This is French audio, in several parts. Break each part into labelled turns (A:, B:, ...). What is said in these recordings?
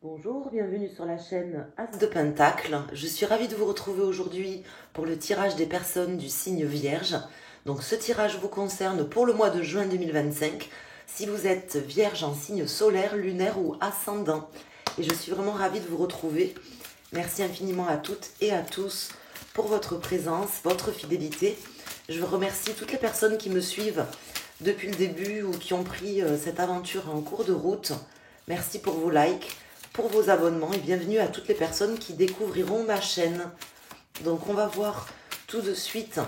A: Bonjour, bienvenue sur la chaîne As de Pentacle. Je suis ravie de vous retrouver aujourd'hui pour le tirage des personnes du signe Vierge. Donc ce tirage vous concerne pour le mois de juin 2025, si vous êtes Vierge en signe solaire, lunaire ou ascendant. Et je suis vraiment ravie de vous retrouver. Merci infiniment à toutes et à tous pour votre présence, votre fidélité. Je remercie toutes les personnes qui me suivent depuis le début ou qui ont pris cette aventure en cours de route. Merci pour vos likes, pour vos abonnements et bienvenue à toutes les personnes qui découvriront ma chaîne. Donc on va voir tout de suite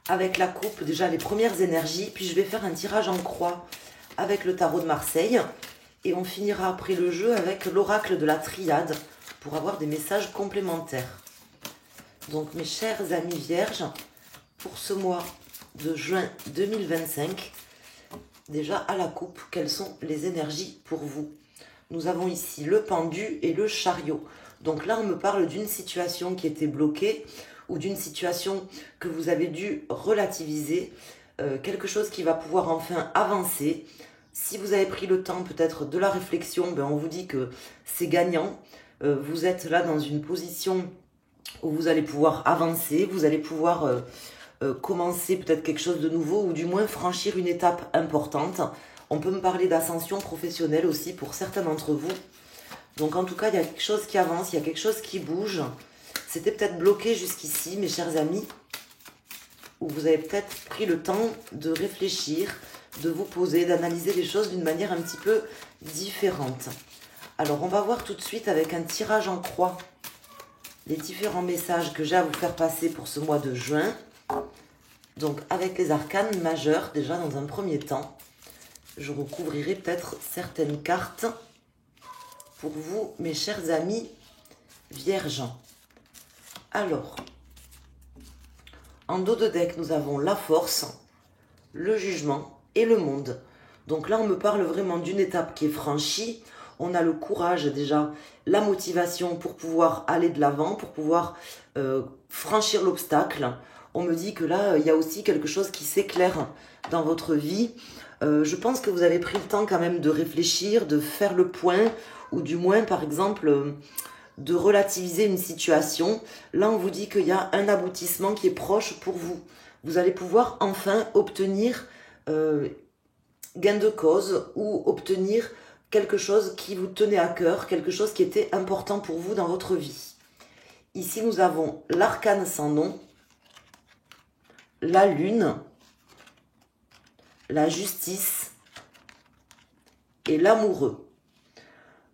A: avec la coupe déjà les premières énergies, puis je vais faire un tirage en croix avec le tarot de Marseille et on finira après le jeu avec l'oracle de la triade pour avoir des messages complémentaires. Donc mes chers amis vierges, pour ce mois de juin 2025, déjà à la coupe, quelles sont les énergies pour vous? Nous avons ici le pendu et le chariot. Donc là, on me parle d'une situation qui était bloquée ou d'une situation que vous avez dû relativiser, quelque chose qui va pouvoir enfin avancer. Si vous avez pris le temps peut-être de la réflexion, on vous dit que c'est gagnant. Vous êtes là dans une position où vous allez pouvoir avancer, vous allez pouvoir commencer peut-être quelque chose de nouveau ou du moins franchir une étape importante. On peut me parler d'ascension professionnelle aussi pour certains d'entre vous. Donc en tout cas, il y a quelque chose qui avance, il y a quelque chose qui bouge. C'était peut-être bloqué jusqu'ici, mes chers amis, où vous avez peut-être pris le temps de réfléchir, de vous poser, d'analyser les choses d'une manière un petit peu différente. Alors on va voir tout de suite avec un tirage en croix les différents messages que j'ai à vous faire passer pour ce mois de juin. Donc avec les arcanes majeurs, déjà dans un premier temps, je recouvrirai peut-être certaines cartes pour vous, mes chers amis vierges. Alors, en dos de deck, nous avons la force, le jugement et le monde. Donc là, on me parle vraiment d'une étape qui est franchie. On a le courage déjà, la motivation pour pouvoir aller de l'avant, pour pouvoir franchir l'obstacle. On me dit que là, il y a aussi quelque chose qui s'éclaire dans votre vie. Je pense que vous avez pris le temps quand même de réfléchir, de faire le point, ou du moins, par exemple, de relativiser une situation. Là, on vous dit qu'il y a un aboutissement qui est proche pour vous. Vous allez pouvoir enfin obtenir gain de cause ou obtenir quelque chose qui vous tenait à cœur, quelque chose qui était important pour vous dans votre vie. Ici, nous avons l'arcane sans nom, la lune, la justice et l'amoureux.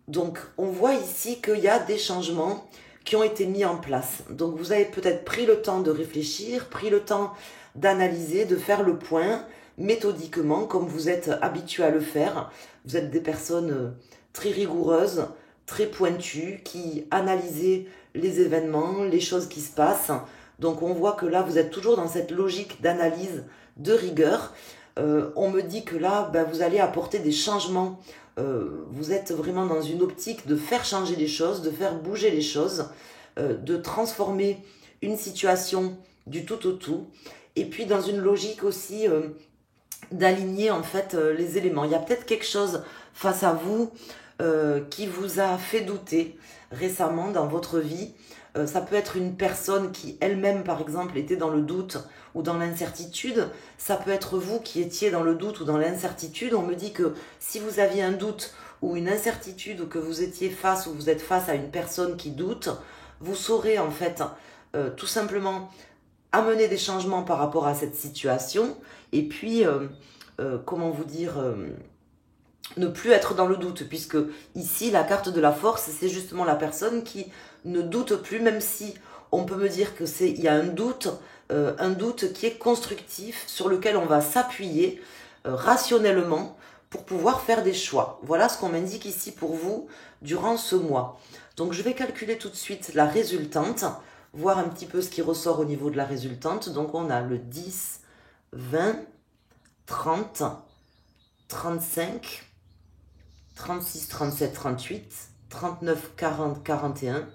A: Donc, on voit ici qu'il y a des changements qui ont été mis en place. Donc, vous avez peut-être pris le temps de réfléchir, pris le temps d'analyser, de faire le point méthodiquement, comme vous êtes habitué à le faire. Vous êtes des personnes très rigoureuses, très pointues, qui analysent les événements, les choses qui se passent. Donc, on voit que là, vous êtes toujours dans cette logique d'analyse, de rigueur. On me dit que là, vous allez apporter des changements. Vous êtes vraiment dans une optique de faire changer les choses, de faire bouger les choses, de transformer une situation du tout au tout. Et puis dans une logique aussi d'aligner en fait les éléments. Il y a peut-être quelque chose face à vous qui vous a fait douter récemment dans votre vie. Ça peut être une personne qui elle-même, par exemple, était dans le doute ou dans l'incertitude. Ça peut être vous qui étiez dans le doute ou dans l'incertitude. On me dit que si vous aviez un doute ou une incertitude ou que vous étiez face ou vous êtes face à une personne qui doute, vous saurez en fait tout simplement amener des changements par rapport à cette situation et puis, comment vous dire ne plus être dans le doute, puisque ici, la carte de la force, c'est justement la personne qui ne doute plus, même si on peut me dire que il y a un doute qui est constructif, sur lequel on va s'appuyer rationnellement pour pouvoir faire des choix. Voilà ce qu'on m'indique ici pour vous durant ce mois. Donc je vais calculer tout de suite la résultante, voir un petit peu ce qui ressort au niveau de la résultante. Donc on a le 10, 20, 30, 35, 36, 37, 38, 39, 40, 41,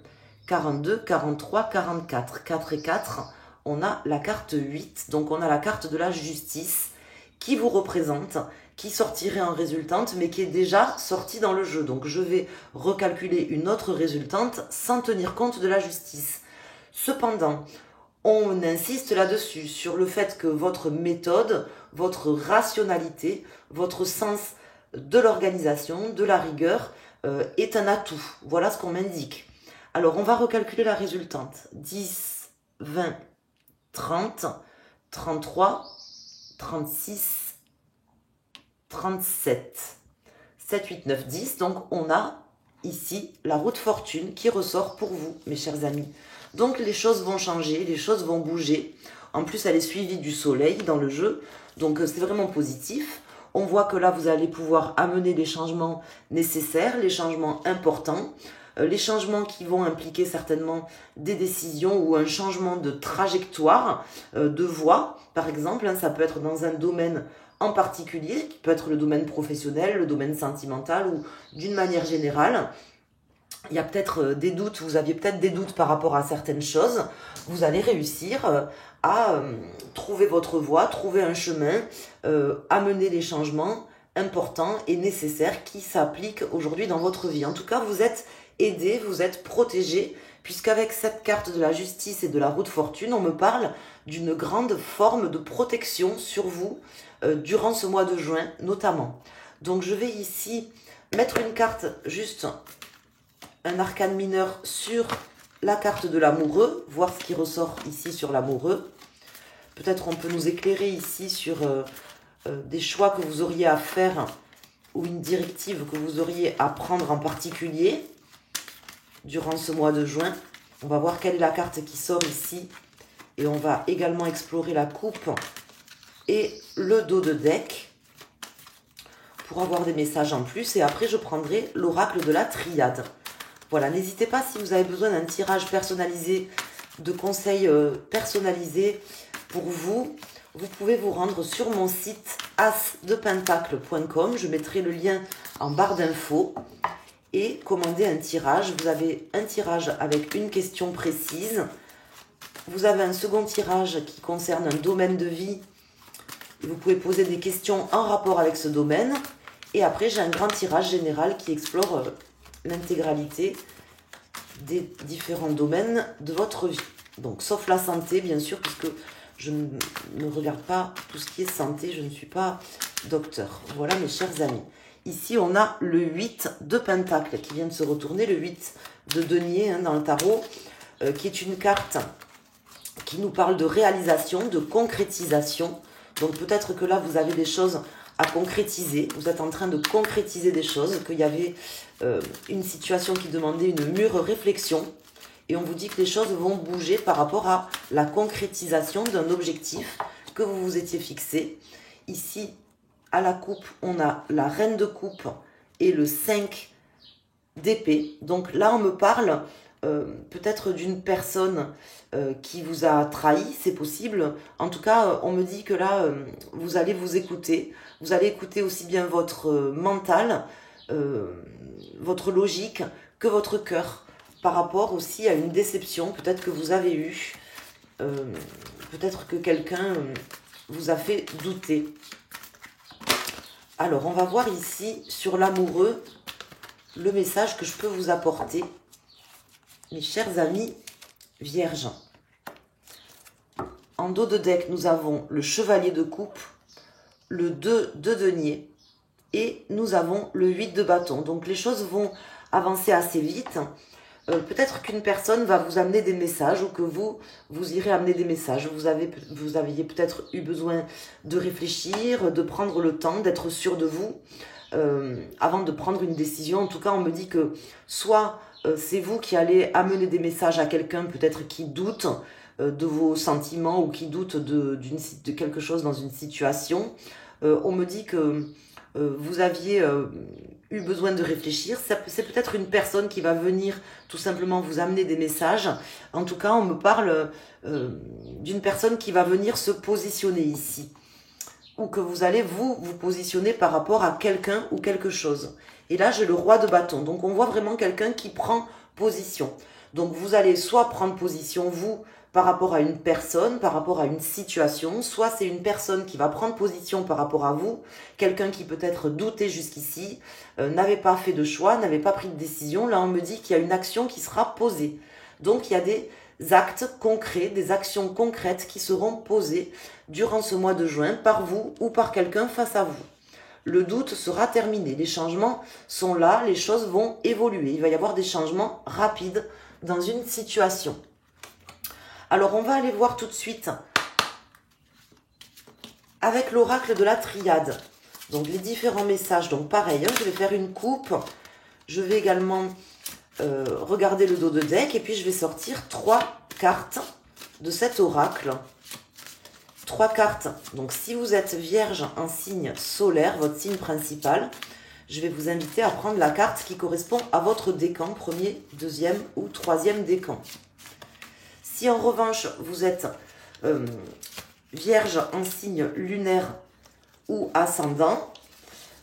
A: 42, 43, 44. 4 et 4, on a la carte 8. Donc on a la carte de la justice qui vous représente, qui sortirait en résultante, mais qui est déjà sortie dans le jeu. Donc je vais recalculer une autre résultante sans tenir compte de la justice. Cependant, on insiste là-dessus, sur le fait que votre méthode, votre rationalité, votre sens de l'organisation, de la rigueur, est un atout. Voilà ce qu'on m'indique. Alors, on va recalculer la résultante. 10, 20, 30, 33, 36, 37, 7, 8, 9, 10. Donc, on a ici la roue de fortune qui ressort pour vous, mes chers amis. Donc, les choses vont changer, les choses vont bouger. En plus, elle est suivie du soleil dans le jeu. Donc, c'est vraiment positif. On voit que là, vous allez pouvoir amener les changements nécessaires, les changements importants, les changements qui vont impliquer certainement des décisions ou un changement de trajectoire, de voie, par exemple. Ça peut être dans un domaine en particulier, qui peut être le domaine professionnel, le domaine sentimental ou d'une manière générale. Il y a peut-être des doutes, vous aviez peut-être des doutes par rapport à certaines choses. Vous allez réussir à trouver votre voie, trouver un chemin, amener les changements importants et nécessaires qui s'appliquent aujourd'hui dans votre vie. En tout cas, vous êtes aidé, vous êtes protégé, puisqu'avec cette carte de la justice et de la roue de fortune, on me parle d'une grande forme de protection sur vous durant ce mois de juin notamment. Donc je vais ici mettre une carte, juste un arcane mineur sur la carte de l'amoureux, voir ce qui ressort ici sur l'amoureux. Peut-être on peut nous éclairer ici sur des choix que vous auriez à faire ou une directive que vous auriez à prendre en particulier durant ce mois de juin. On va voir quelle est la carte qui sort ici et on va également explorer la coupe et le dos de deck pour avoir des messages en plus. Et après, je prendrai l'oracle de la triade. Voilà, n'hésitez pas si vous avez besoin d'un tirage personnalisé, de conseils personnalisés pour vous. Vous pouvez vous rendre sur mon site asdepentacle.com. Je mettrai le lien en barre d'infos et commander un tirage. Vous avez un tirage avec une question précise. Vous avez un second tirage qui concerne un domaine de vie. Vous pouvez poser des questions en rapport avec ce domaine. Et après, j'ai un grand tirage général qui explore l'intégralité des différents domaines de votre vie. Donc, sauf la santé, bien sûr, puisque je ne regarde pas tout ce qui est santé. Je ne suis pas docteur. Voilà, mes chers amis. Ici, on a le 8 de Pentacle qui vient de se retourner, le 8 de denier dans le tarot, qui est une carte qui nous parle de réalisation, de concrétisation. Donc peut-être que là, vous avez des choses à concrétiser. Vous êtes en train de concrétiser des choses, qu'il y avait une situation qui demandait une mûre réflexion. Et on vous dit que les choses vont bouger par rapport à la concrétisation d'un objectif que vous vous étiez fixé. Ici, à la coupe, on a la reine de coupe et le 5 d'épée. Donc là, on me parle peut-être d'une personne qui vous a trahi, c'est possible. En tout cas, on me dit que là, vous allez vous écouter. Vous allez écouter aussi bien votre mental, votre logique, que votre cœur, par rapport aussi à une déception peut-être que vous avez eue. Peut-être que quelqu'un vous a fait douter. Alors, on va voir ici, sur l'amoureux, le message que je peux vous apporter, mes chers amis vierges. En dos de deck, nous avons le chevalier de coupe, le 2 de denier et nous avons le 8 de bâton. Donc, les choses vont avancer assez vite. Peut-être qu'une personne va vous amener des messages ou que vous irez amener des messages. Vous aviez peut-être eu besoin de réfléchir, de prendre le temps, d'être sûr de vous avant de prendre une décision. En tout cas, on me dit que soit c'est vous qui allez amener des messages à quelqu'un peut-être qui doute de vos sentiments ou qui doute de quelque chose dans une situation. On me dit que vous aviez eu besoin de réfléchir. C'est peut-être une personne qui va venir tout simplement vous amener des messages. En tout cas, on me parle d'une personne qui va venir se positionner ici. Ou que vous allez vous positionner par rapport à quelqu'un ou quelque chose. Et là, j'ai le roi de bâton. Donc, on voit vraiment quelqu'un qui prend position. Donc, vous allez soit prendre position, vous, par rapport à une personne, par rapport à une situation. Soit c'est une personne qui va prendre position par rapport à vous, quelqu'un qui peut-être doutait jusqu'ici, n'avait pas fait de choix, n'avait pas pris de décision. Là, on me dit qu'il y a une action qui sera posée. Donc, il y a des actes concrets, des actions concrètes qui seront posées durant ce mois de juin par vous ou par quelqu'un face à vous. Le doute sera terminé, les changements sont là, les choses vont évoluer. Il va y avoir des changements rapides dans une situation. Alors, on va aller voir tout de suite avec l'oracle de la triade. Donc, les différents messages. Donc, pareil, je vais faire une coupe. Je vais également regarder le dos de deck. Et puis, je vais sortir 3 cartes de cet oracle. 3 cartes. Donc, si vous êtes vierge en signe solaire, votre signe principal, je vais vous inviter à prendre la carte qui correspond à votre décan, premier, deuxième ou troisième décan. Si en revanche, vous êtes vierge en signe lunaire ou ascendant,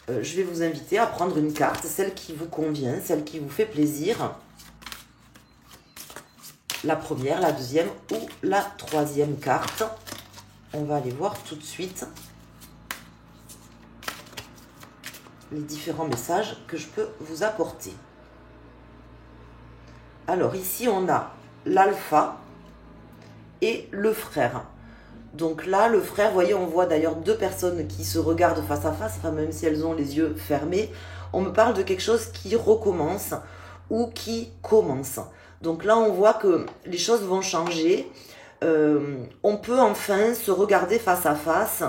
A: je vais vous inviter à prendre une carte, celle qui vous convient, celle qui vous fait plaisir. La première, la deuxième ou la troisième carte. On va aller voir tout de suite les différents messages que je peux vous apporter. Alors ici, on a l'alpha et le frère. Donc là, le frère, vous voyez, on voit d'ailleurs 2 personnes qui se regardent face à face, enfin, même si elles ont les yeux fermés. On me parle de quelque chose qui recommence ou qui commence. Donc là, on voit que les choses vont changer. On peut enfin se regarder face à face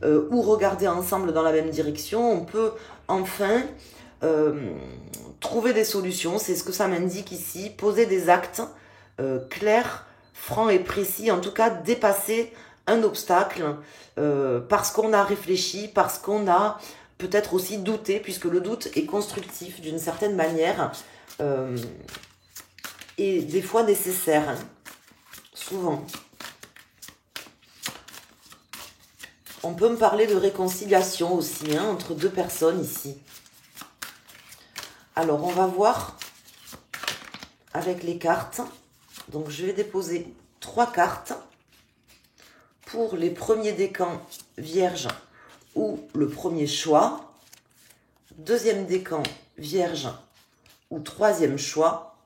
A: ou regarder ensemble dans la même direction. On peut enfin trouver des solutions. C'est ce que ça m'indique ici. Poser des actes clairs, franc et précis, en tout cas dépasser un obstacle parce qu'on a réfléchi, parce qu'on a peut-être aussi douté, puisque le doute est constructif d'une certaine manière et des fois nécessaire, hein, souvent. On peut me parler de réconciliation aussi, hein, entre 2 personnes ici. Alors, on va voir avec les cartes. Donc, je vais déposer 3 cartes pour les premiers décans vierge ou le premier choix, deuxième décan vierge ou troisième choix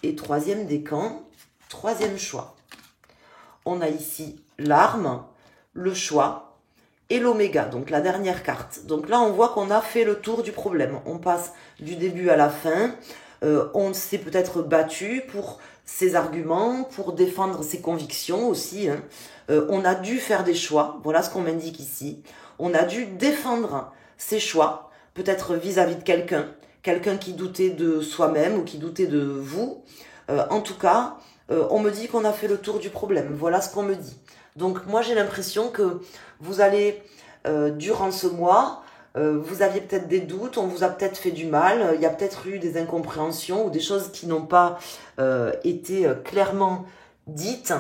A: et troisième décan, troisième choix. On a ici l'arme, le choix et l'oméga, donc la dernière carte. Donc là, on voit qu'on a fait le tour du problème. On passe du début à la fin. On s'est peut-être battu pour ses arguments, pour défendre ses convictions aussi. Hein. On a dû faire des choix, voilà ce qu'on m'indique ici. On a dû défendre ses choix, peut-être vis-à-vis de quelqu'un qui doutait de soi-même ou qui doutait de vous. En tout cas, on me dit qu'on a fait le tour du problème, voilà ce qu'on me dit. Donc moi j'ai l'impression que vous allez, durant ce mois, vous aviez peut-être des doutes, on vous a peut-être fait du mal, il y a peut-être eu des incompréhensions ou des choses qui n'ont pas été clairement dites.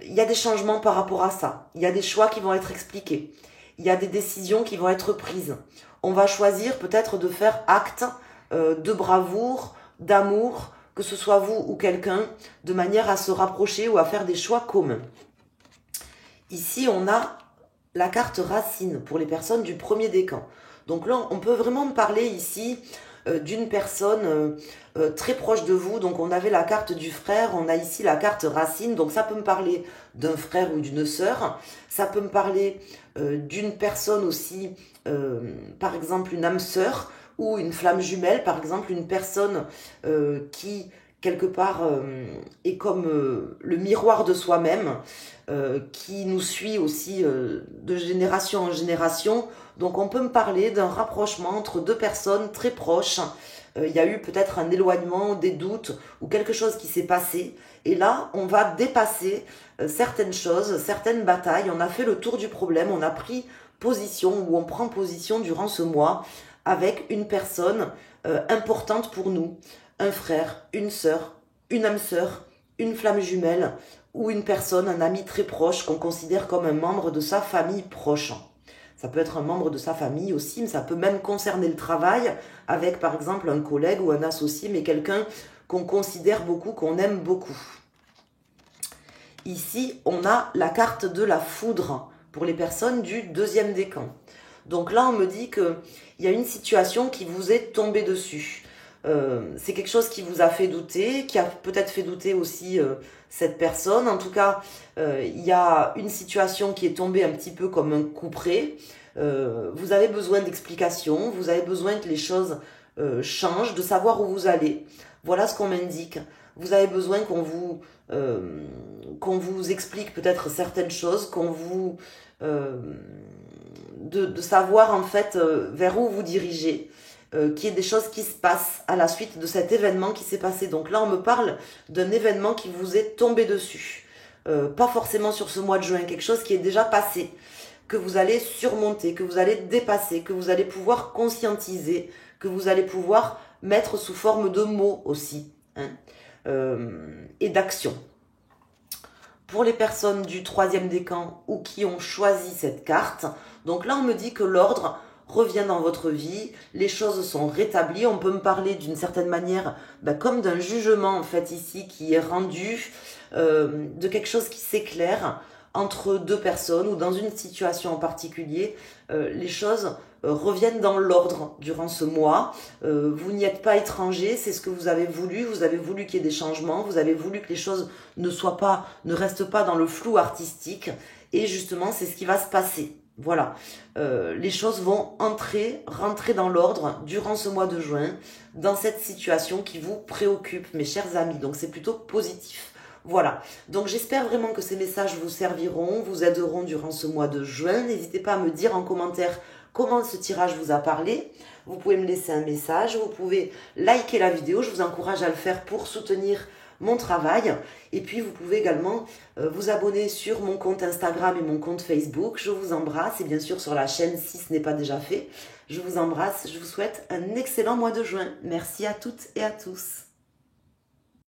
A: Il y a des changements par rapport à ça, il y a des choix qui vont être expliqués, il y a des décisions qui vont être prises. On va choisir peut-être de faire acte de bravoure, d'amour, que ce soit vous ou quelqu'un, de manière à se rapprocher ou à faire des choix communs. Ici, on a la carte racine pour les personnes du premier décan. Donc là, on peut vraiment parler ici d'une personne très proche de vous. Donc on avait la carte du frère, on a ici la carte racine. Donc ça peut me parler d'un frère ou d'une sœur. Ça peut me parler d'une personne aussi, par exemple une âme sœur ou une flamme jumelle, par exemple une personne qui quelque part est comme le miroir de soi-même, qui nous suit aussi de génération en génération. Donc on peut me parler d'un rapprochement entre 2 personnes très proches. Il y a eu peut-être un éloignement, des doutes ou quelque chose qui s'est passé. Et là, on va dépasser certaines choses, certaines batailles. On a fait le tour du problème, on a pris position ou on prend position durant ce mois avec une personne importante pour nous. Un frère, une sœur, une âme sœur, une flamme jumelle ou une personne, un ami très proche qu'on considère comme un membre de sa famille proche. Ça peut être un membre de sa famille aussi, mais ça peut même concerner le travail avec par exemple un collègue ou un associé, mais quelqu'un qu'on considère beaucoup, qu'on aime beaucoup. Ici, on a la carte de la foudre pour les personnes du deuxième décan. Donc là, on me dit qu'il y a une situation qui vous est tombée dessus. C'est quelque chose qui vous a fait douter, qui a peut-être fait douter aussi cette personne. En tout cas, il y a une situation qui est tombée un petit peu comme un couperet. Vous avez besoin d'explications, vous avez besoin que les choses changent, de savoir où vous allez. Voilà ce qu'on m'indique. Vous avez besoin qu'on vous explique peut-être certaines choses, de savoir en fait vers où vous dirigez. Qu'il y ait des choses qui se passent à la suite de cet événement qui s'est passé. Donc là, on me parle d'un événement qui vous est tombé dessus. Pas forcément sur ce mois de juin, quelque chose qui est déjà passé, que vous allez surmonter, que vous allez dépasser, que vous allez pouvoir conscientiser, que vous allez pouvoir mettre sous forme de mots aussi, hein, et d'actions. Pour les personnes du troisième décan ou qui ont choisi cette carte, donc là, on me dit que l'ordre revient dans votre vie, les choses sont rétablies, on peut me parler d'une certaine manière comme d'un jugement en fait ici qui est rendu, de quelque chose qui s'éclaire entre deux personnes ou dans une situation en particulier, les choses reviennent dans l'ordre durant ce mois, vous n'y êtes pas étranger, c'est ce que vous avez voulu qu'il y ait des changements, vous avez voulu que les choses ne restent pas dans le flou artistique, et justement c'est ce qui va se passer. Voilà, les choses vont rentrer dans l'ordre durant ce mois de juin, dans cette situation qui vous préoccupe, mes chers amis. Donc c'est plutôt positif. Voilà, donc j'espère vraiment que ces messages vous serviront, vous aideront durant ce mois de juin. N'hésitez pas à me dire en commentaire comment ce tirage vous a parlé. Vous pouvez me laisser un message, vous pouvez liker la vidéo, je vous encourage à le faire pour soutenir mon travail. Et puis vous pouvez également vous abonner sur mon compte Instagram et mon compte Facebook. Je vous embrasse, et bien sûr sur la chaîne si ce n'est pas déjà fait. Je vous embrasse, je vous souhaite un excellent mois de juin. Merci à toutes et à tous.